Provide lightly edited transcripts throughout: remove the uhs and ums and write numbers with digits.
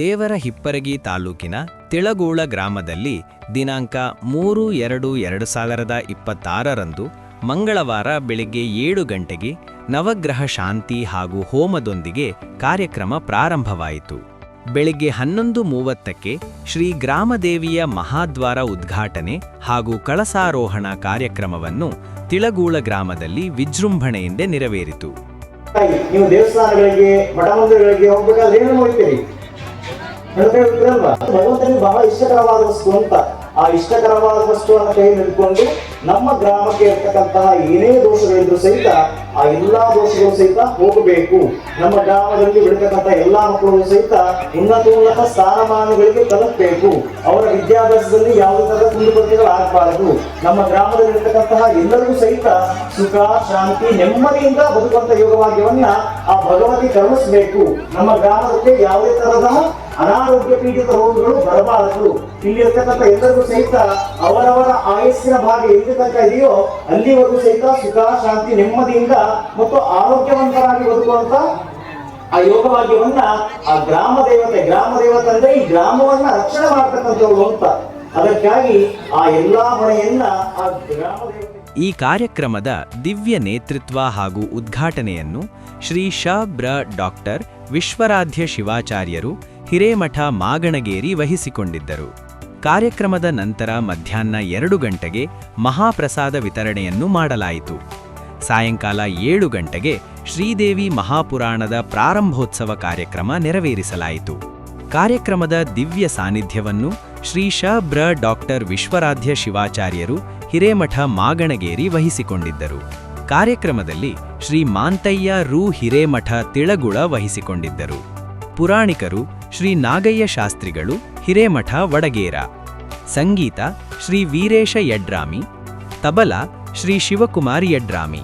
ದೇವರ ಹಿಪ್ಪರಗಿ ತಾಲೂಕಿನ ತಿಳಗೂಳ ಗ್ರಾಮದಲ್ಲಿ ದಿನಾಂಕ 3/2/2026 ಮಂಗಳವಾರ ಬೆಳಗ್ಗೆ 7 ಗಂಟೆಗೆ ನವಗ್ರಹ ಶಾಂತಿ ಹಾಗೂ ಹೋಮದೊಂದಿಗೆ ಕಾರ್ಯಕ್ರಮ ಪ್ರಾರಂಭವಾಯಿತು. ಬೆಳಗ್ಗೆ 11:30ಕ್ಕೆ ಶ್ರೀ ಗ್ರಾಮದೇವಿಯ ಮಹಾದ್ವಾರ ಉದ್ಘಾಟನೆ ಹಾಗೂ ಕಳಸಾರೋಹಣ ಕಾರ್ಯಕ್ರಮವನ್ನು ತಿಳಗೂಳ ಗ್ರಾಮದಲ್ಲಿ ವಿಜೃಂಭಣೆಯಿಂದ ನೆರವೇರಿತು. ನೀವು ದೇವಸ್ಥಾನಗಳಿಗೆ ಮಠಮಂದಿರಗಳಿಗೆ ಹೋಗ್ಬೇಕಾದ್ರೆ ಏನು ನೋಡ್ತೀರಿ? ಭಗವಂತನಿಗೆ ಬಹಳ ಇಷ್ಟಕರವಾದ ವಸ್ತು ಅಂತ ಆ ಇಷ್ಟಕರವಾದ ವಸ್ತುವನ್ನು ಕೈಯಲ್ಲಿ ಹಿಡ್ಕೊಂಡು ನಮ್ಮ ಗ್ರಾಮಕ್ಕೆ ಇರ್ತಕ್ಕಂತಹ ಏನೇ ದೋಷಗಳಿದ್ರು ಸಹಿತ ಆ ಎಲ್ಲಾ ದೋಷಗಳು ಸಹಿತ ಹೋಗಬೇಕು. ನಮ್ಮ ಗ್ರಾಮದಲ್ಲಿ ಬಿಡತಕ್ಕಂಥ ಎಲ್ಲಾ ಮಕ್ಕಳು ಸಹಿತ ಉನ್ನತ ಸ್ಥಾನಮಾನಗಳಿಗೆ ತಲುಪಬೇಕು. ಅವರ ವಿದ್ಯಾಭ್ಯಾಸದಲ್ಲಿ ಯಾವುದೇ ತರಹದ ಕುಂದುಕೊರತೆಗಳು ಆಗಬಾರದು. ನಮ್ಮ ಗ್ರಾಮದಲ್ಲಿ ಇರ್ತಕ್ಕಂತಹ ಎಲ್ಲರಿಗೂ ಸಹಿತ ಸುಖ ಶಾಂತಿ ನೆಮ್ಮದಿಯಿಂದ ಬದುಕುವಂತ ಯೋಗಭಾಗ್ಯವನ್ನ ಆ ಭಗವತಿ ಕರುಣಿಸಬೇಕು. ನಮ್ಮ ಗ್ರಾಮದಲ್ಲಿ ಯಾವುದೇ ತರಹದ ಅನಾರೋಗ್ಯ ಪೀಡಿತ ರೋಗಗಳು ಬರಬಾರದು. ಇಲ್ಲಿರ್ತಕ್ಕಂಥ ಎಲ್ಲರಿಗೂ ಸಹಿತ ಅವರವರ ಆಯಸ್ಸಿನ ಭಾಗ ಎಲ್ಲಿ ತನಕ ಇದೆಯೋ ಅಲ್ಲಿವರೆಗೂ ಸಹಿತ ಸುಖ ಶಾಂತಿ ನೆಮ್ಮದಿಯಿಂದ ಮತ್ತು ಆರೋಗ್ಯವಂತರಾಗಿ ಬದುಕುವಂತ ಆ ಯೋಗಭಾಗ್ಯವನ್ನ ಆ ಗ್ರಾಮ ದೇವತೆ ಅಂದ್ರೆ ಈ ಗ್ರಾಮವನ್ನ ರಕ್ಷಣೆ ಮಾಡ್ತಕ್ಕಂಥವ್ರು ಅಂತ. ಅದಕ್ಕಾಗಿ ಆ ಎಲ್ಲಾ ಹೊಣೆಯನ್ನ ಆ ಗ್ರಾಮ ದೇವತೆ. ಈ ಕಾರ್ಯಕ್ರಮದ ದಿವ್ಯ ನೇತೃತ್ವ ಹಾಗೂ ಉದ್ಘಾಟನೆಯನ್ನು ಶ್ರೀ ಡಾಕ್ಟರ್ ವಿಶ್ವರಾಧ್ಯ ಶಿವಾಚಾರ್ಯರು ಹಿರೇಮಠ ಮಾಗಣಗೇರಿ ವಹಿಸಿಕೊಂಡಿದ್ದರು. ಕಾರ್ಯಕ್ರಮದ ನಂತರ ಮಧ್ಯಾಹ್ನ 2 ಗಂಟೆಗೆ ಮಹಾಪ್ರಸಾದ ವಿತರಣೆಯನ್ನು ಮಾಡಲಾಯಿತು. ಸಾಯಂಕಾಲ 7 ಗಂಟೆಗೆ ಶ್ರೀದೇವಿ ಮಹಾಪುರಾಣದ ಪ್ರಾರಂಭೋತ್ಸವ ಕಾರ್ಯಕ್ರಮ ನೆರವೇರಿಸಲಾಯಿತು. ಕಾರ್ಯಕ್ರಮದ ದಿವ್ಯ ಸಾನ್ನಿಧ್ಯವನ್ನು ಶ್ರೀ ಡಾಕ್ಟರ್ ವಿಶ್ವರಾಧ್ಯ ಶಿವಾಚಾರ್ಯರು ಹಿರೇಮಠ ಮಾಗಣಗೇರಿ ವಹಿಸಿಕೊಂಡಿದ್ದರು. ಕಾರ್ಯಕ್ರಮದಲ್ಲಿ ಶ್ರೀ ಮಾಂತಯ್ಯ ಹಿರೇಮಠ ತಿಳಗುಳ ವಹಿಸಿಕೊಂಡಿದ್ದರು. ಪುರಾಣಿಕರು ಶ್ರೀ ನಾಗಯ್ಯ ಶಾಸ್ತ್ರಿಗಳು ಹಿರೇಮಠ ವಡಗೇರ, ಸಂಗೀತ ಶ್ರೀ ವೀರೇಶ ಯಡ್ರಾಮಿ, ತಬಲ ಶ್ರೀ ಶಿವಕುಮಾರ್ ಯಡ್ರಾಮಿ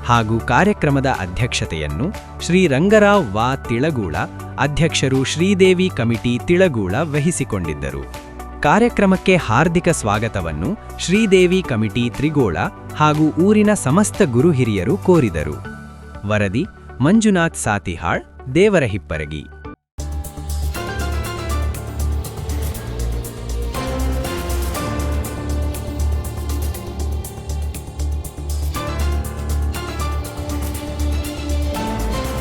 ಹಾಗೂ ಕಾರ್ಯಕ್ರಮದ ಅಧ್ಯಕ್ಷತೆಯನ್ನು ಶ್ರೀ ರಂಗರಾವ್ ತಿಳಗೂಳ, ಅಧ್ಯಕ್ಷರು ಶ್ರೀದೇವಿ ಕಮಿಟಿ ತಿಳಗೂಳ ವಹಿಸಿಕೊಂಡಿದ್ದರು. ಕಾರ್ಯಕ್ರಮಕ್ಕೆ ಹಾರ್ದಿಕ ಸ್ವಾಗತವನ್ನು ಶ್ರೀದೇವಿ ಕಮಿಟಿ ತ್ರಿಗೋಳ ಹಾಗೂ ಊರಿನ ಸಮಸ್ತ ಗುರು ಹಿರಿಯರು ಕೋರಿದರು. ವರದಿ ಮಂಜುನಾಥ್ ಸಾತಿಹಾಳ್, ದೇವರ ಹಿಪ್ಪರಗಿ.